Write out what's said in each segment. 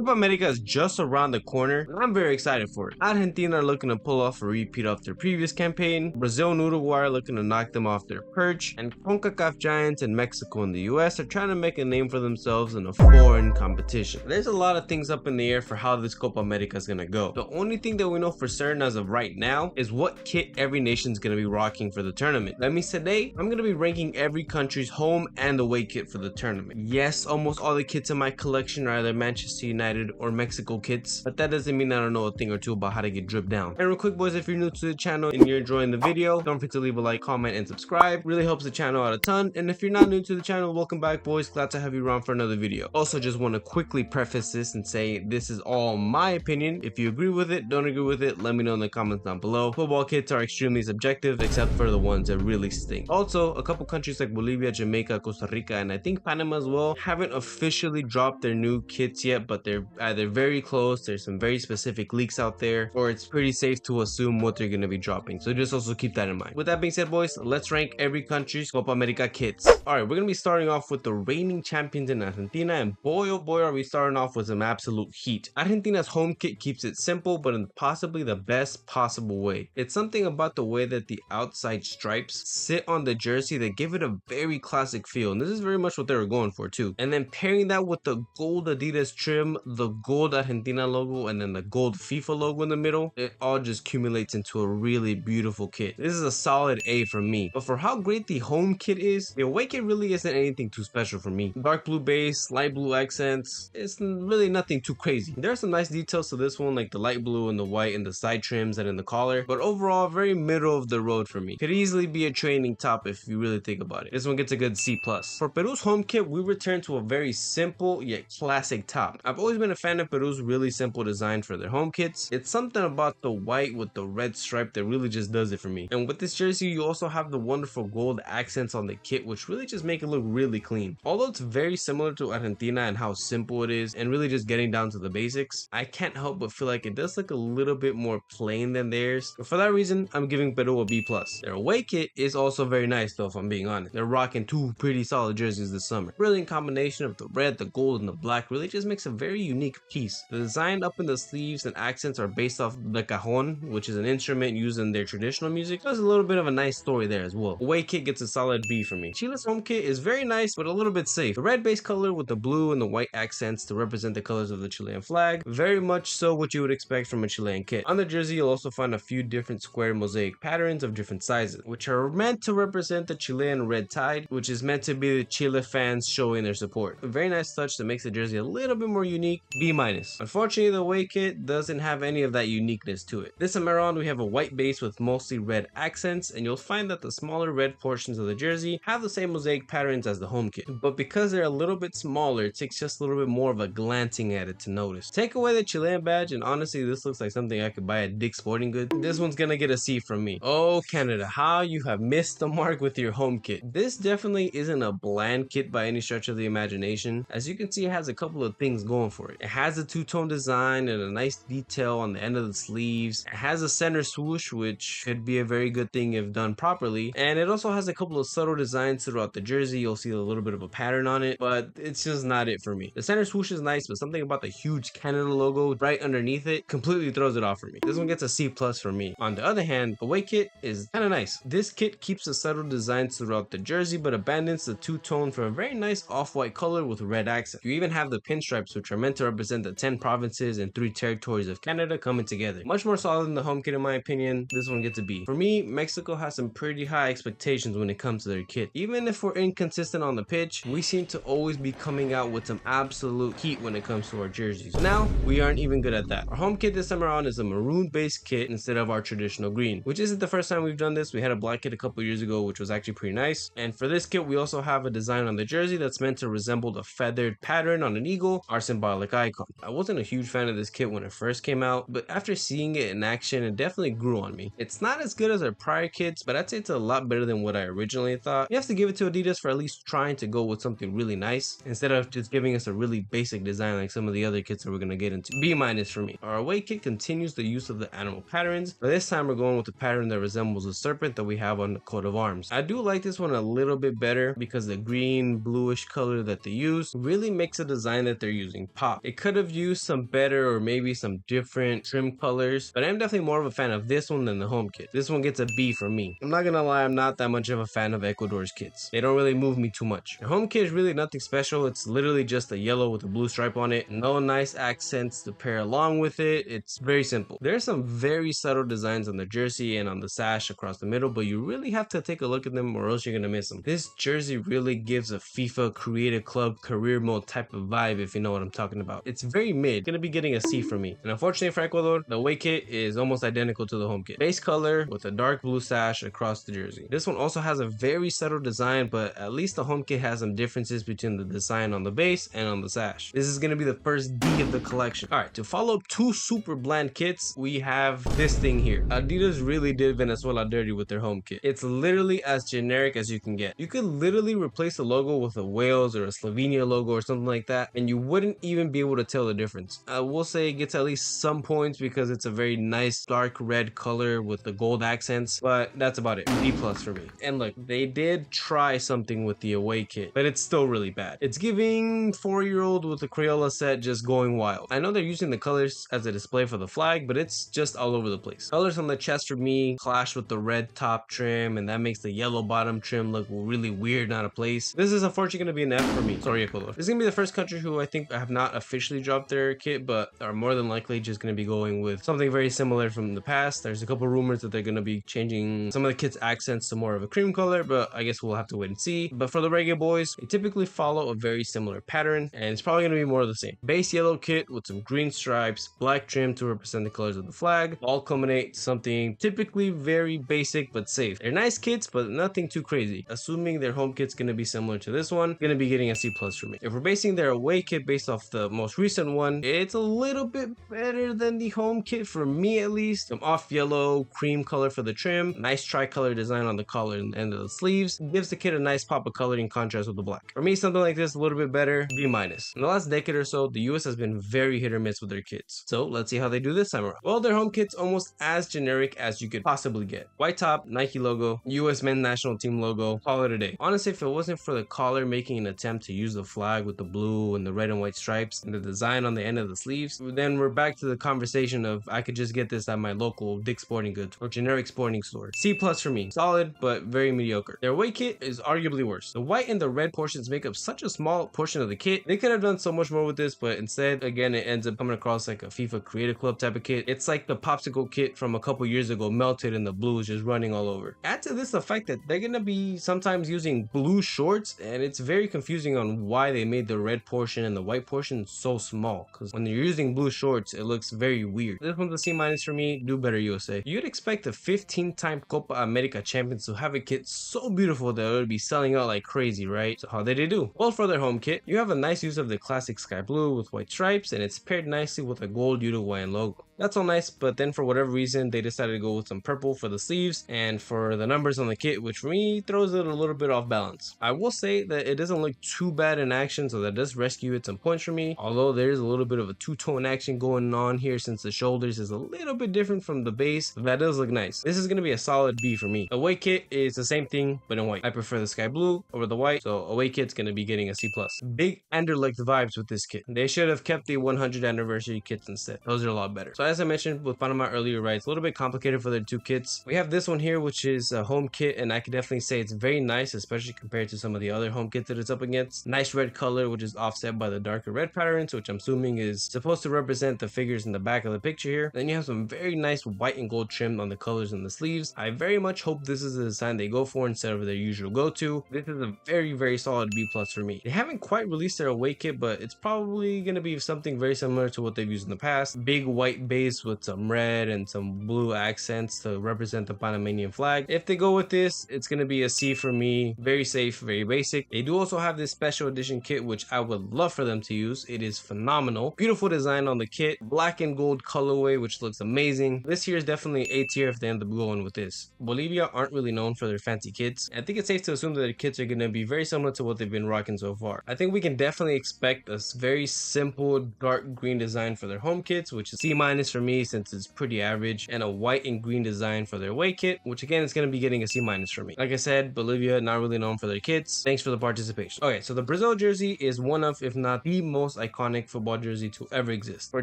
Copa America is just around the corner, and I'm very excited for it. Argentina are looking to pull off a repeat of their previous campaign, Brazil and Uruguay are looking to knock them off their perch, and CONCACAF giants in Mexico and the US are trying to make a name for themselves in a foreign competition. There's a lot of things up in the air for how this Copa America is going to go. The only thing that we know for certain as of right now is what kit every nation is going to be rocking for the tournament. That means today, I'm going to be ranking every country's home and away kit for the tournament. Yes, almost all the kits in my collection are either Manchester United or Mexico kits, but that doesn't mean I don't know a thing or two about how to get dripped down. And real quick boys, if you're new to the channel and you're enjoying the video, don't forget to leave a like, comment, and subscribe. Really helps the channel out a ton. And if you're not new to the channel, welcome back boys, glad to have you around for another video. Also just want to quickly preface this and say this is all my opinion. If you agree with it, don't agree with it, let me know in the comments down below. Football kits are extremely subjective except for the ones that really stink. Also, a couple countries like Bolivia, Jamaica, Costa Rica, and I think Panama as well haven't officially dropped their new kits yet, but they're either very close, there's some very specific leaks out there, or it's pretty safe to assume what they're going to be dropping. So just also keep that in mind. With that being said boys, let's rank every country's Copa America kits. Alright, we're going to be starting off with the reigning champions in Argentina, and boy oh boy are we starting off with some absolute heat. Argentina's home kit keeps it simple but in possibly the best possible way. It's something about the way that the outside stripes sit on the jersey that give it a very classic feel, and this is very much what they were going for too. And then pairing that with the gold Adidas trim, the gold Argentina logo, and then the gold FIFA logo in the middle, it all just accumulates into a really beautiful kit. This is a solid A for me. But for how great the home kit is, the away kit really isn't anything too special for me. Dark blue base, light blue accents, it's really nothing too crazy. There are some nice details to this one, like the light blue and the white and the side trims and in the collar, but overall very middle of the road for me. Could easily be a training top if you really think about it. This one gets a good C+. For Peru's home kit, we return to a very simple yet classic top. I've always been a fan of Peru's really simple design for their home kits. It's something about the white with the red stripe that really just does it for me. And with this jersey, you also have the wonderful gold accents on the kit, which really just make it look really clean. Although it's very similar to Argentina and how simple it is and really just getting down to the basics, I can't help but feel like it does look a little bit more plain than theirs. But for that reason, I'm giving Peru a B+. Their away kit is also very nice though, if I'm being honest. They're rocking two pretty solid jerseys this summer. Brilliant combination of the red, the gold, and the black really just makes a very unique piece. The design up in the sleeves and accents are based off the cajon, which is an instrument used in their traditional music. There's a little bit of a nice story there as well. Away kit gets a solid B for me. Chile's home kit is very nice, but a little bit safe. The red base color with the blue and the white accents to represent the colors of the Chilean flag. Very much so what you would expect from a Chilean kit. On the jersey, you'll also find a few different square mosaic patterns of different sizes, which are meant to represent the Chilean red tide, which is meant to be the Chile fans showing their support. A very nice touch that makes the jersey a little bit more unique, B-. Unfortunately, the away kit doesn't have any of that uniqueness to it. This time around, we have a white base with mostly red accents, and you'll find that the smaller red portions of the jersey have the same mosaic patterns as the home kit. But because they're a little bit smaller, it takes just a little bit more of a glancing at it to notice. Take away the Chilean badge, and honestly, this looks like something I could buy at Dick's Sporting Goods. This one's gonna get a C from me. Oh, Canada, how you have missed the mark with your home kit. This definitely isn't a bland kit by any stretch of the imagination. As you can see, it has a couple of things going for it. It has a two-tone design and a nice detail on the end of the sleeves. It has a center swoosh, which could be a very good thing if done properly. And it also has a couple of subtle designs throughout the jersey. You'll see a little bit of a pattern on it, but it's just not it for me. The center swoosh is nice, but something about the huge Canada logo right underneath it completely throws it off for me. This one gets a C+ for me. On the other hand, the away kit is kind of nice. This kit keeps the subtle designs throughout the jersey, but abandons the two-tone for a very nice off-white color with red accent. You even have the pinstripes, which are meant to represent the 10 provinces and 3 territories of Canada coming together. Much more solid than the home kit in my opinion. This one gets a B. For me, Mexico has some pretty high expectations when it comes to their kit. Even if we're inconsistent on the pitch, we seem to always be coming out with some absolute heat when it comes to our jerseys. Now, we aren't even good at that. Our home kit this time around is a maroon-based kit instead of our traditional green, which isn't the first time we've done this. We had a black kit a couple years ago, which was actually pretty nice. And for this kit, we also have a design on the jersey that's meant to resemble the feathered pattern on an eagle, our symbolic icon. I wasn't a huge fan of this kit when it first came out, but after seeing it in action, it definitely grew on me. It's not as good as our prior kits, but I'd say it's a lot better than what I originally thought. You have to give it to Adidas for at least trying to go with something really nice, instead of just giving us a really basic design like some of the other kits that we're going to get into. B- for me. Our away kit continues the use of the animal patterns, but this time we're going with the pattern that resembles a serpent that we have on the coat of arms. I do like this one a little bit better because the green bluish color that they use really makes the design that they're using pop top. It could have used some better or maybe some different trim colors, but I'm definitely more of a fan of this one than the home kit. This one gets a B from me. I'm not gonna lie, I'm not that much of a fan of Ecuador's kits. They don't really move me too much. The home kit is really nothing special. It's literally just a yellow with a blue stripe on it. No nice accents to pair along with it. It's very simple. There's some very subtle designs on the jersey and on the sash across the middle, but you really have to take a look at them or else you're gonna miss them. This jersey really gives a FIFA Creative Club career mode type of vibe, if you know what I'm talking about. It's very mid. It's gonna be getting a C from me. And unfortunately for Ecuador, the away kit is almost identical to the home kit. Base color with a dark blue sash across the jersey. This one also has a very subtle design, but at least the home kit has some differences between the design on the base and on the sash. This is gonna be the first D of the collection. Alright, to follow up two super bland kits, we have this thing here. Adidas really did Venezuela dirty with their home kit. It's literally as generic as you can get. You could literally replace the logo with a Wales or a Slovenia logo or something like that, and you wouldn't even be able to tell the difference. I will say it gets at least some points because it's a very nice dark red color with the gold accents, but that's about it. D plus for me. And look, they did try something with the away kit, but it's still really bad. It's giving 4-year-old with the Crayola set just going wild. I know they're using the colors as a display for the flag, but it's just all over the place. Colors on the chest for me clash with the red top trim, and that makes the yellow bottom trim look really weird and out of place. This is unfortunately going to be an F for me. Sorry, Ecuador. This is going to be the first country who I think have not officially dropped their kit, but are more than likely just going to be going with something very similar from the past. There's a couple rumors that they're going to be changing some of the kit's accents to more of a cream color, but I guess we'll have to wait and see. But for the Reggae boys, they typically follow a very similar pattern, and it's probably going to be more of the same. Base yellow kit with some green stripes, black trim to represent the colors of the flag, all culminate something typically very basic but safe. They're nice kits, but nothing too crazy. Assuming their home kit's going to be similar to this one, going to be getting a C plus for me. If we're basing their away kit based off the most recent one, it's a little bit better than the home kit for me at least. Some off yellow, cream color for the trim, nice tricolor design on the collar and end of the sleeves, gives the kit a nice pop of color in contrast with the black. For me, something like this a little bit better, B minus. In the last decade or so, the US has been very hit or miss with their kits. So let's see how they do this time around. Well, their home kit's almost as generic as you could possibly get. White top, Nike logo, US men's national team logo, call it a day. Honestly, if it wasn't for the collar making an attempt to use the flag with the blue and the red and white stripes and the design on the end of the sleeves, then we're back to the conversation of I could just get this at my local Dick's Sporting Goods or generic sporting store. C plus for me. Solid, but very mediocre. Their away kit is arguably worse. The white and the red portions make up such a small portion of the kit. They could have done so much more with this, but instead, again, it ends up coming across like a FIFA Creative Club type of kit. It's like the popsicle kit from a couple years ago melted and the blue is just running all over. Add to this the fact that they're gonna be sometimes using blue shorts, and it's very confusing on why they made the red portion and the white portion so small, because when you're using blue shorts, it looks very weird. This one's a C minus for me. Do better, USA. You'd expect the 15-time Copa America champions to have a kit so beautiful that it would be selling out like crazy, right? So how did they do? Well, for their home kit, you have a nice use of the classic sky blue with white stripes, and it's paired nicely with a gold Uruguayan logo. That's all nice, but then for whatever reason, they decided to go with some purple for the sleeves and for the numbers on the kit, which for me throws it a little bit off balance. I will say that it doesn't look too bad in action, so that does rescue it some points for me, although there's a little bit of a two-tone action going on here since the shoulders is a little bit different from the base. That does look nice. This is going to be a solid B for me. Away kit is the same thing, but in white. I prefer the sky blue over the white, so away kit's going to be getting a C+. Big Anderlecht vibes with this kit. They should have kept the 100th anniversary kits instead. Those are a lot better. So as I mentioned with Panama earlier, right, it's a little bit complicated for their two kits. We have this one here, which is a home kit, and I could definitely say it's very nice, especially compared to some of the other home kits that it's up against. Nice red color, which is offset by the darker red patterns, which I'm assuming is supposed to represent the figures in the back of the picture here. Then you have some very nice white and gold trim on the colors and the sleeves. I very much hope this is the design they go for instead of their usual go-to. This is a very solid B+ for me. They haven't quite released their away kit, but it's probably going to be something very similar to what they've used in the past. Big white base with some red and some blue accents to represent the Panamanian flag. If they go with this, it's going to be a C for me. Very safe, very basic. They do also have this special edition kit, which I would love for them to use. It is phenomenal. Beautiful design on the kit. Black and gold colorway, which looks amazing. This here is definitely A tier if they end up going with this. Bolivia aren't really known for their fancy kits. I think it's safe to assume that their kits are going to be very similar to what they've been rocking so far. I think we can definitely expect a very simple dark green design for their home kits, which is C- minus for me since it's pretty average, and a white and green design for their away kit, which again is going to be getting a C minus for me. Like I said, Bolivia not really known for their kits. Thanks for the participation. Okay, so the Brazil jersey is one of, if not the most iconic football jersey to ever exist. For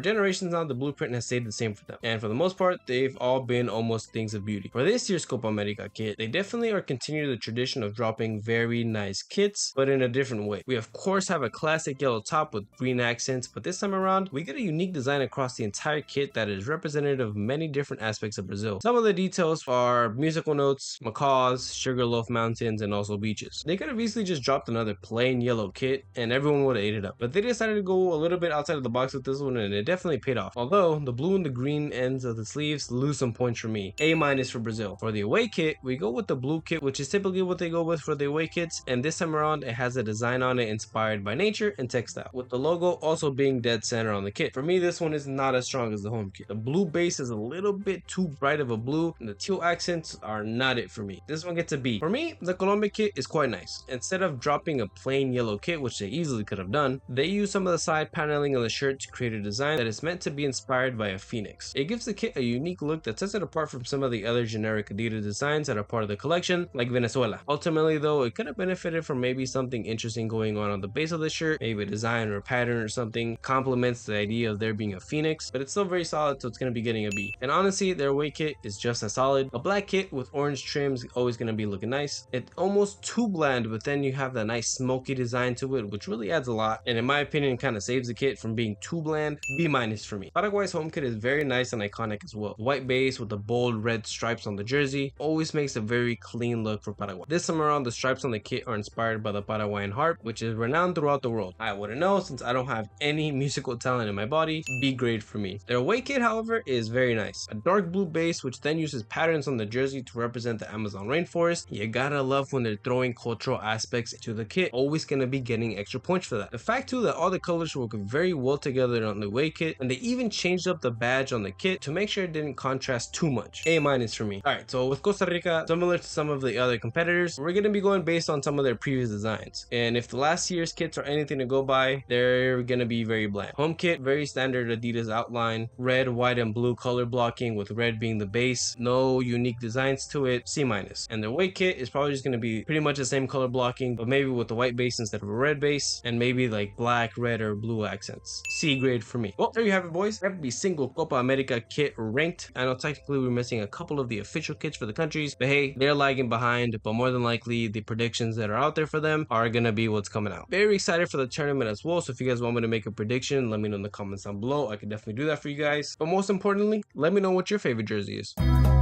generations now, the blueprint has stayed the same for them, and for the most part, they've all been almost things of beauty. For this year's Copa America kit, they definitely are continuing the tradition of dropping very nice kits, but in a different way. We of course have a classic yellow top with green accents, but this time around, we get a unique design across the entire kit that is representative of many different aspects of Brazil. Some of the details are musical notes, macaws, Sugarloaf Mountains, and also beaches. They could have easily just dropped another plain yellow kit and everyone would have ate it up, but they decided to go a little bit outside of the box with this one, and it definitely paid off. Although the blue and the green ends of the sleeves lose some points for me. A minus for Brazil. For the away kit, we go with the blue kit, which is typically what they go with for the away kits, and this time around it has a design on it inspired by nature and textile, with the logo also being dead center on the kit. For me, this one is not as strong as the home kit. The blue base is a little bit too bright of a blue, and the teal accents are not it for me. This one gets a B. For me, the Colombia kit is quite nice. Instead of dropping a plain yellow kit, which they easily could have done, they use some of the side paneling on the shirt to create a design that is meant to be inspired by a phoenix. It gives the kit a unique look that sets it apart from some of the other generic Adidas designs that are part of the collection, like Venezuela. Ultimately though, it could have benefited from maybe something interesting going on the base of the shirt, maybe a design or a pattern or something complements the idea of there being a phoenix, but it's still very solid, so it's going to be getting a B. And honestly, their away kit is just as solid. A black kit with orange trims always going to be looking nice. It's almost too bland, but then you have that nice smoky design to it, which really adds a lot, and in my opinion kind of saves the kit from being too bland. B minus for me. Paraguay's home kit is very nice and iconic as well. White base with the bold red stripes on the jersey always makes a very clean look for Paraguay. This time around, the stripes on the kit are inspired by the Paraguayan harp, which is renowned throughout the world. I wouldn't know since I don't have any musical talent in my body. B grade for me. Their away kit, however, is very nice. A dark blue base which then uses patterns on the jersey to represent the Amazon rainforest. You gotta love when they're throwing cultural aspects into the kit. Always gonna be getting extra points for that. The fact too that all the colors work very well together on the away kit, and they even changed up the badge on the kit to make sure it didn't contrast too much. A minus for me. Alright, so with Costa Rica, similar to some of the other competitors, we're gonna be going based on some of their previous designs. And if the last year's kits are anything to go by, they're gonna be very bland. Home kit, very standard Adidas outline, red, white, and blue color blocking with red being the base. No unique designs to it. C minus. And the away kit is probably just gonna be pretty much the same color blocking, but maybe with the white base instead of a red base, and maybe like black, red, or blue accents. C grade for me. Well, there you have it, boys. Every single Copa America kit ranked. I know technically we're missing a couple of the official kits for the countries, but hey, they're lagging behind, but more than likely the predictions that are out there for them are gonna be what's coming out. Very excited for the tournament as well, so if you guys want me to make a prediction, let me know in the comments down below. I can definitely do that for you guys, but most importantly, let me know what your favorite jersey is.